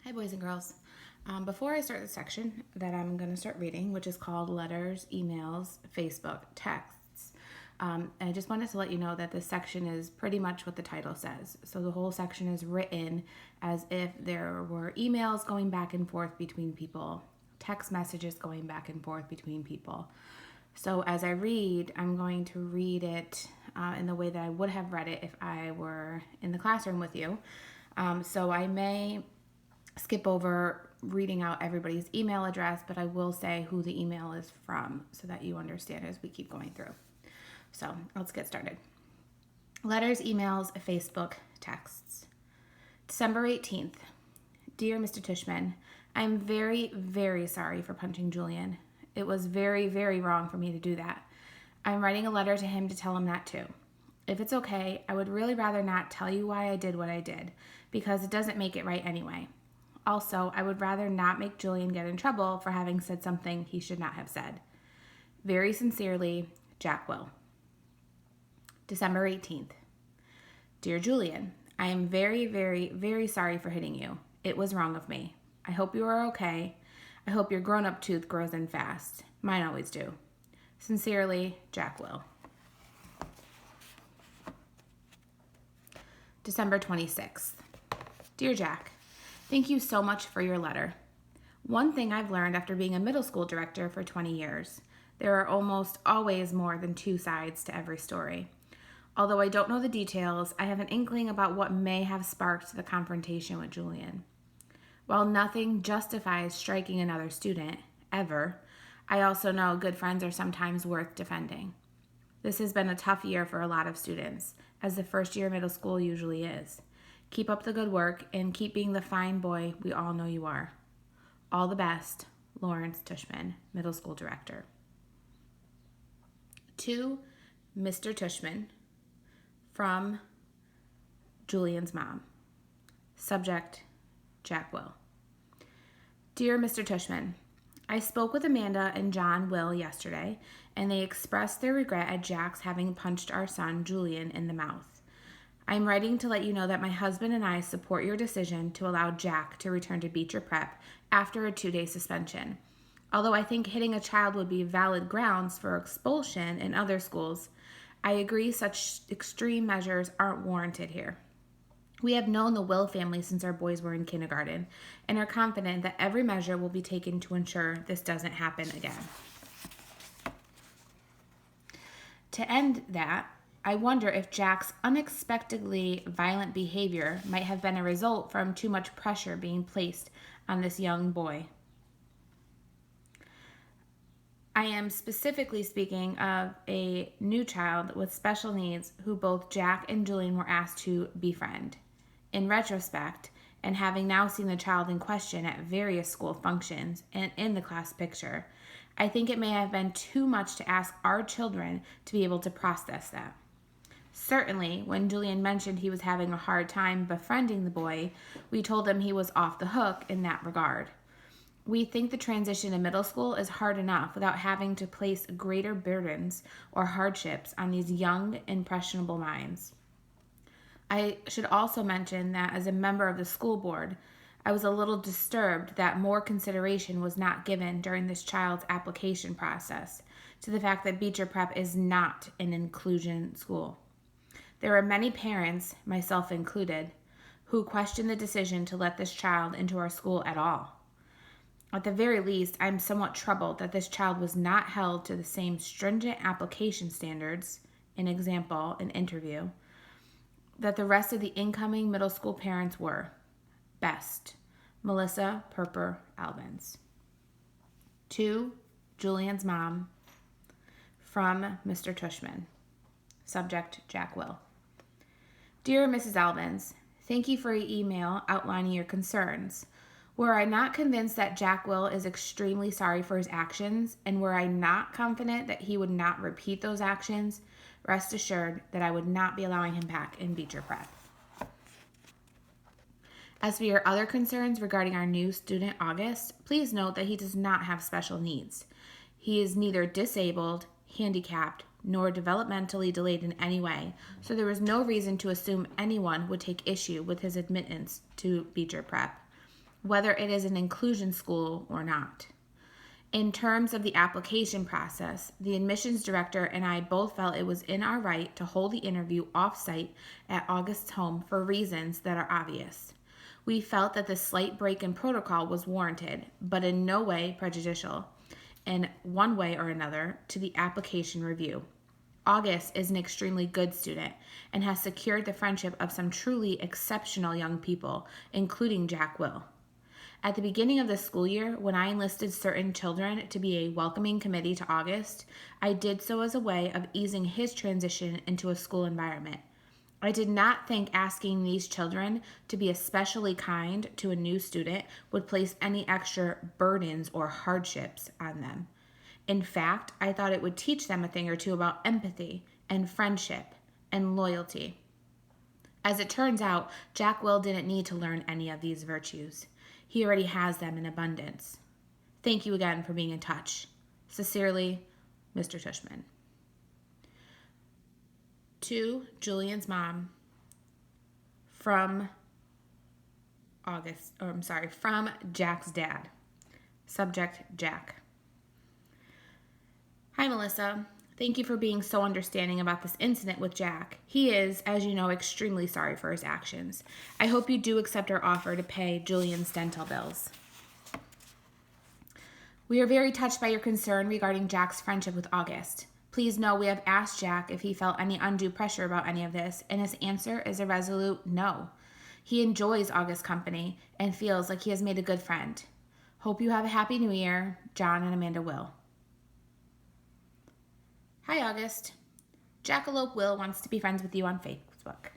Hi, boys and girls. Before I start the section that I'm going to start reading, which is called Letters, Emails, Facebook, Texts, I just wanted to let you know that this section is pretty much what the title says. So the whole section is written as if there were emails going back and forth between people, text messages going back and forth between people. So as I read, I'm going to read it in the way that I would have read it if I were in the classroom with you. So I may skip over reading out everybody's email address, but I will say who the email is from so that you understand as we keep going through. So let's get started. Letters, emails, Facebook, texts. December 18th. Dear Mr. Tushman, I'm very, very sorry for punching Julian. It was very, very wrong for me to do that. I'm writing a letter to him to tell him that too. If it's okay, I would really rather not tell you why I did what I did, because it doesn't make it right anyway. Also, I would rather not make Julian get in trouble for having said something he should not have said. Very sincerely, Jack Will. December 18th. Dear Julian, I am very, very, very sorry for hitting you. It was wrong of me. I hope you are okay. I hope your grown-up tooth grows in fast. Mine always do. Sincerely, Jack Will. December 26th. Dear Jack, thank you so much for your letter. One thing I've learned after being a middle school director for 20 years, there are almost always more than two sides to every story. Although I don't know the details, I have an inkling about what may have sparked the confrontation with Julian. While nothing justifies striking another student, ever, I also know good friends are sometimes worth defending. This has been a tough year for a lot of students, as the first year of middle school usually is. Keep up the good work and keep being the fine boy we all know you are. All the best, Lawrence Tushman, Middle School Director. To Mr. Tushman, from Julian's mom. Subject, Jack Will. Dear Mr. Tushman, I spoke with Amanda and John Will yesterday, and they expressed their regret at Jack's having punched our son, Julian, in the mouth. I'm writing to let you know that my husband and I support your decision to allow Jack to return to Beecher Prep after a 2-day suspension. Although I think hitting a child would be valid grounds for expulsion in other schools, I agree such extreme measures aren't warranted here. We have known the Will family since our boys were in kindergarten and are confident that every measure will be taken to ensure this doesn't happen again. To end that, I wonder if Jack's unexpectedly violent behavior might have been a result from too much pressure being placed on this young boy. I am specifically speaking of a new child with special needs who both Jack and Julian were asked to befriend. In retrospect, and having now seen the child in question at various school functions and in the class picture, I think it may have been too much to ask our children to be able to process that. Certainly, when Julian mentioned he was having a hard time befriending the boy, we told him he was off the hook in that regard. We think the transition to middle school is hard enough without having to place greater burdens or hardships on these young, impressionable minds. I should also mention that as a member of the school board, I was a little disturbed that more consideration was not given during this child's application process to the fact that Beecher Prep is not an inclusion school. There are many parents, myself included, who question the decision to let this child into our school at all. At the very least, I'm somewhat troubled that this child was not held to the same stringent application standards, an example, an interview, that the rest of the incoming middle school parents were. Best, Melissa Perper Albans. To Julian's mom, from Mr. Tushman. Subject, Jack Will. Dear Mrs. Albans, thank you for your email outlining your concerns. Were I not convinced that Jack Will is extremely sorry for his actions, and were I not confident that he would not repeat those actions, rest assured that I would not be allowing him back in Beecher Prep. As for your other concerns regarding our new student, August, please note that he does not have special needs. He is neither disabled, handicapped, nor developmentally delayed in any way, so there is no reason to assume anyone would take issue with his admittance to Beecher Prep. whether it is an inclusion school or not. In terms of the application process, the admissions director and I both felt it was in our right to hold the interview off-site at August's home for reasons that are obvious. We felt that the slight break in protocol was warranted, but in no way prejudicial, in one way or another, to the application review. August is an extremely good student and has secured the friendship of some truly exceptional young people, including Jack Will. At the beginning of the school year, when I enlisted certain children to be a welcoming committee to August, I did so as a way of easing his transition into a school environment. I did not think asking these children to be especially kind to a new student would place any extra burdens or hardships on them. In fact, I thought it would teach them a thing or two about empathy and friendship and loyalty. As it turns out, Jack Will didn't need to learn any of these virtues. He already has them in abundance. Thank you again for being in touch. Sincerely, Mr. Tushman. To Julian's mom from Jack's dad. Subject, Jack. Hi, Melissa. Thank you for being so understanding about this incident with Jack. He is, as you know, extremely sorry for his actions. I hope you do accept our offer to pay Julian's dental bills. We are very touched by your concern regarding Jack's friendship with August. Please know we have asked Jack if he felt any undue pressure about any of this, and his answer is a resolute no. He enjoys August's company and feels like he has made a good friend. Hope you have a happy new year. John and Amanda Will. Hi, August. Jackalope Will wants to be friends with you on Facebook.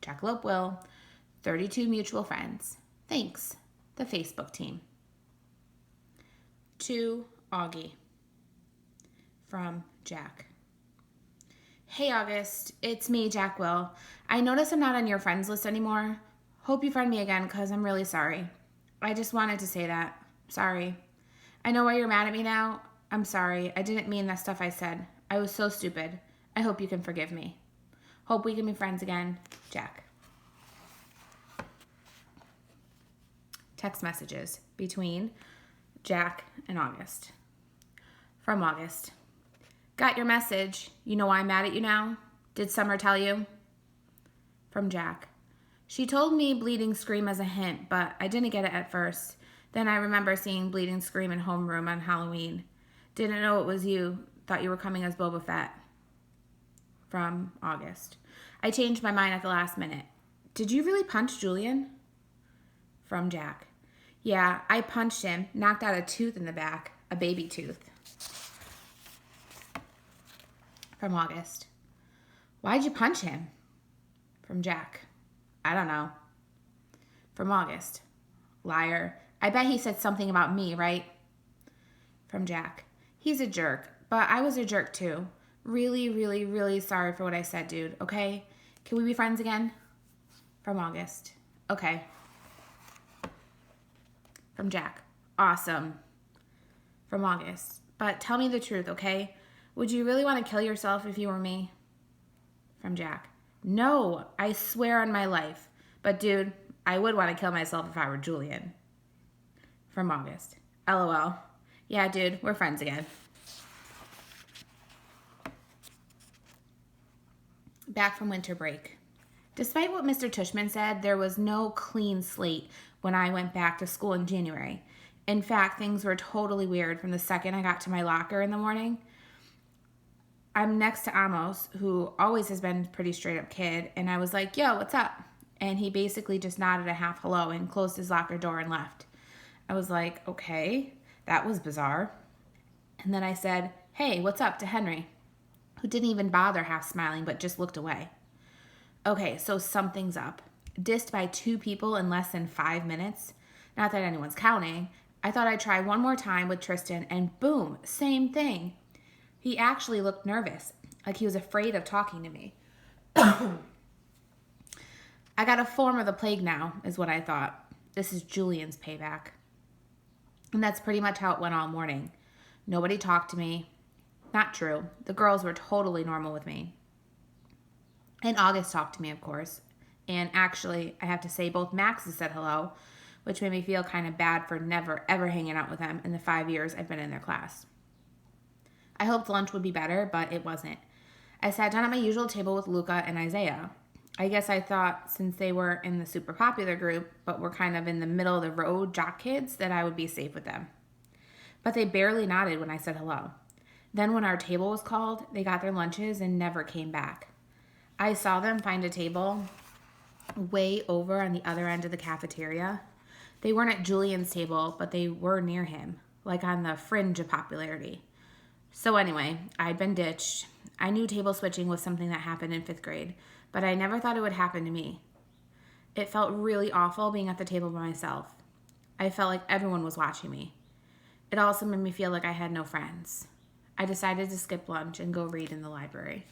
Jackalope Will, 32 mutual friends. Thanks, the Facebook team. To Augie, from Jack. Hey, August. It's me, Jack Will. I notice I'm not on your friends list anymore. Hope you friend me again because I'm really sorry. I just wanted to say that. Sorry. I know why you're mad at me now. I'm sorry. I didn't mean that stuff I said. I was so stupid. I hope you can forgive me. Hope we can be friends again. Jack. Text messages between Jack and August. From August. Got your message. You know why I'm mad at you now? Did Summer tell you? From Jack. She told me bleeding scream as a hint, but I didn't get it at first. Then I remember seeing bleeding scream in homeroom on Halloween. Didn't know it was you. Thought you were coming as Boba Fett. From August. I changed my mind at the last minute. Did you really punch Julian? From Jack. Yeah, I punched him, knocked out a tooth in the back, a baby tooth. From August. Why'd you punch him? From Jack. I don't know. From August. Liar. I bet he said something about me, right? From Jack. He's a jerk. But I was a jerk too. Really, really, really sorry for what I said, dude. Okay? Can we be friends again? From August. Okay. From Jack. Awesome. From August. But tell me the truth, okay? Would you really want to kill yourself if you were me? From Jack. No, I swear on my life. But dude, I would want to kill myself if I were Julian. From August. LOL. Yeah, dude, we're friends again. Back from winter break. Despite what Mr. Tushman said, there was no clean slate when I went back to school in January. In fact, things were totally weird from the second I got to my locker in the morning. I'm next to Amos, who always has been a pretty straight up kid, and I was like, yo, what's up? And he basically just nodded a half hello and closed his locker door and left. I was like, okay, that was bizarre. And then I said, hey, what's up, to Henry, who didn't even bother half smiling but just looked away. Okay, so something's up. Dissed by 2 people in less than 5 minutes. Not that anyone's counting. I thought I'd try one more time with Tristan, and boom, same thing. He actually looked nervous, like he was afraid of talking to me. I got a form of the plague now, is what I thought. This is Julian's payback. And that's pretty much how it went all morning. Nobody talked to me. Not true. The girls were totally normal with me. And August talked to me, of course. And actually, I have to say, both Maxes said hello, which made me feel kind of bad for never ever hanging out with them in the 5 years I've been in their class. I hoped lunch would be better, but it wasn't. I sat down at my usual table with Luca and Isaiah. I guess I thought since they were in the super popular group, but were kind of in the middle of the road jock kids, that I would be safe with them. But they barely nodded when I said hello. Then when our table was called, they got their lunches and never came back. I saw them find a table way over on the other end of the cafeteria. They weren't at Julian's table, but they were near him, like on the fringe of popularity. So anyway, I'd been ditched. I knew table switching was something that happened in 5th grade, but I never thought it would happen to me. It felt really awful being at the table by myself. I felt like everyone was watching me. It also made me feel like I had no friends. I decided to skip lunch and go read in the library.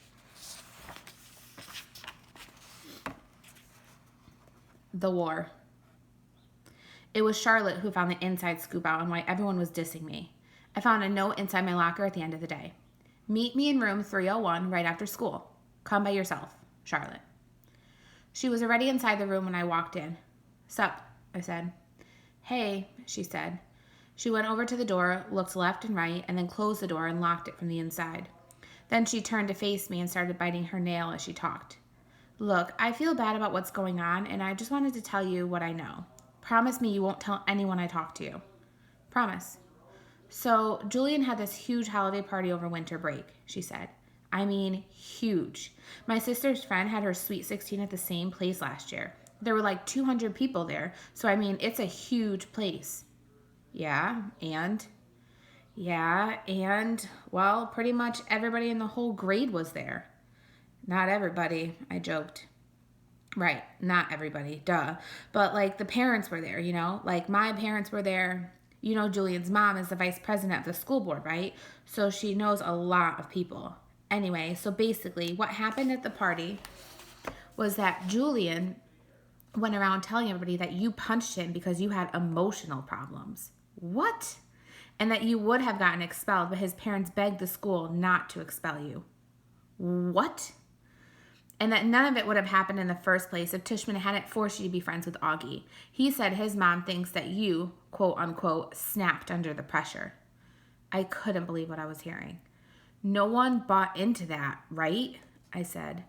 The war. It was Charlotte who found the inside scoop out on why everyone was dissing me. I found a note inside my locker at the end of the day. Meet me in room 301 right after school. Come by yourself, Charlotte. She was already inside the room when I walked in. Sup, I said. Hey, she said. She went over to the door, looked left and right, and then closed the door and locked it from the inside. Then she turned to face me and started biting her nail as she talked. Look, I feel bad about what's going on, and I just wanted to tell you what I know. Promise me you won't tell anyone I talk to you. Promise. So, Julian had this huge holiday party over winter break, she said. I mean, huge. My sister's friend had her Sweet 16 at the same place last year. There were like 200 people there, so I mean, it's a huge place. Yeah, and, well, pretty much everybody in the whole grade was there. Not everybody, I joked. Right, not everybody, duh. But like the parents were there, you know? Like my parents were there. You know Julian's mom is the vice president of the school board, right? So she knows a lot of people. Anyway, so basically what happened at the party was that Julian went around telling everybody that you punched him because you had emotional problems. What? And that you would have gotten expelled, but his parents begged the school not to expel you. What? And that none of it would have happened in the first place if Tishman hadn't forced you to be friends with Augie. He said his mom thinks that you, quote unquote, snapped under the pressure. I couldn't believe what I was hearing. No one bought into that, right? I said.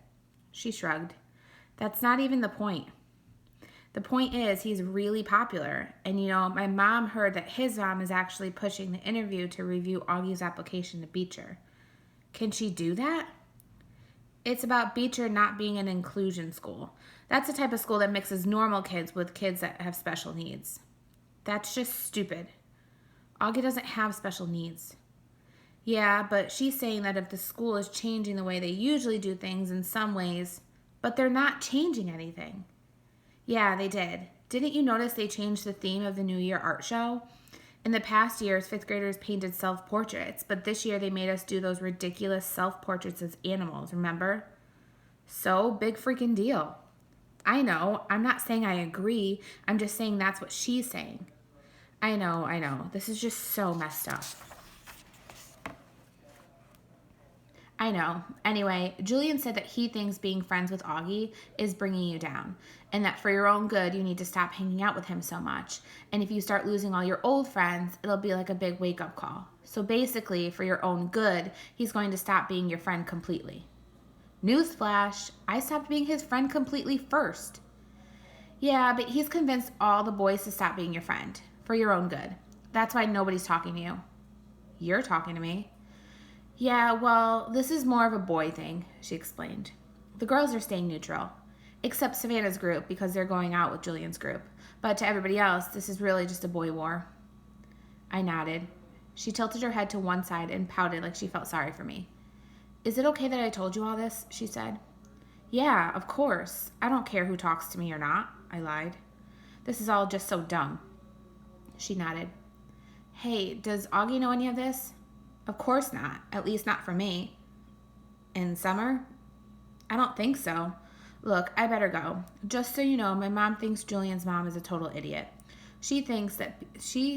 She shrugged. That's not even the point. The point is he's really popular. And you know, my mom heard that his mom is actually pushing the interview to review Augie's application to Beecher. Can she do that? It's about Beecher not being an inclusion school. That's the type of school that mixes normal kids with kids that have special needs. That's just stupid. Augie doesn't have special needs. Yeah, but she's saying that if the school is changing the way they usually do things in some ways, but they're not changing anything. Yeah, they did. Didn't you notice they changed the theme of the New Year art show? In the past years, 5th graders painted self-portraits, but this year they made us do those ridiculous self-portraits as animals, remember? So, big freaking deal. I know. I'm not saying I agree. I'm just saying that's what she's saying. I know. This is just so messed up. I know. Anyway, Julian said that he thinks being friends with Augie is bringing you down, and that for your own good, you need to stop hanging out with him so much. And if you start losing all your old friends, it'll be like a big wake-up call. So basically, for your own good, he's going to stop being your friend completely. Newsflash, I stopped being his friend completely first. Yeah, but he's convinced all the boys to stop being your friend, for your own good. That's why nobody's talking to you. You're talking to me. Yeah, well, this is more of a boy thing, she explained. The girls are staying neutral, except Savannah's group because they're going out with Julian's group. But to everybody else, this is really just a boy war. I nodded. She tilted her head to one side and pouted like she felt sorry for me. Is it okay that I told you all this? She said. Yeah, of course. I don't care who talks to me or not, I lied. This is all just so dumb. She nodded. Hey, does Augie know any of this? Of course not. At least not for me. In summer? I don't think so. Look, I better go. Just so you know, my mom thinks Julian's mom is a total idiot. She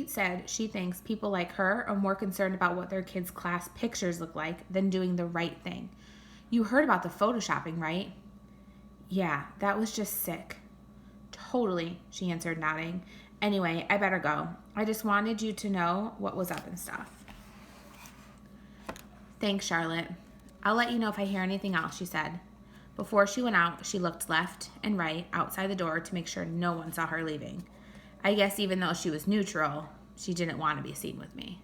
said she thinks people like her are more concerned about what their kids' class pictures look like than doing the right thing. You heard about the photoshopping, right? Yeah, that was just sick. Totally, she answered, nodding. Anyway, I better go. I just wanted you to know what was up and stuff. Thanks, Charlotte. I'll let you know if I hear anything else, she said. Before she went out, she looked left and right outside the door to make sure no one saw her leaving. I guess even though she was neutral, she didn't want to be seen with me.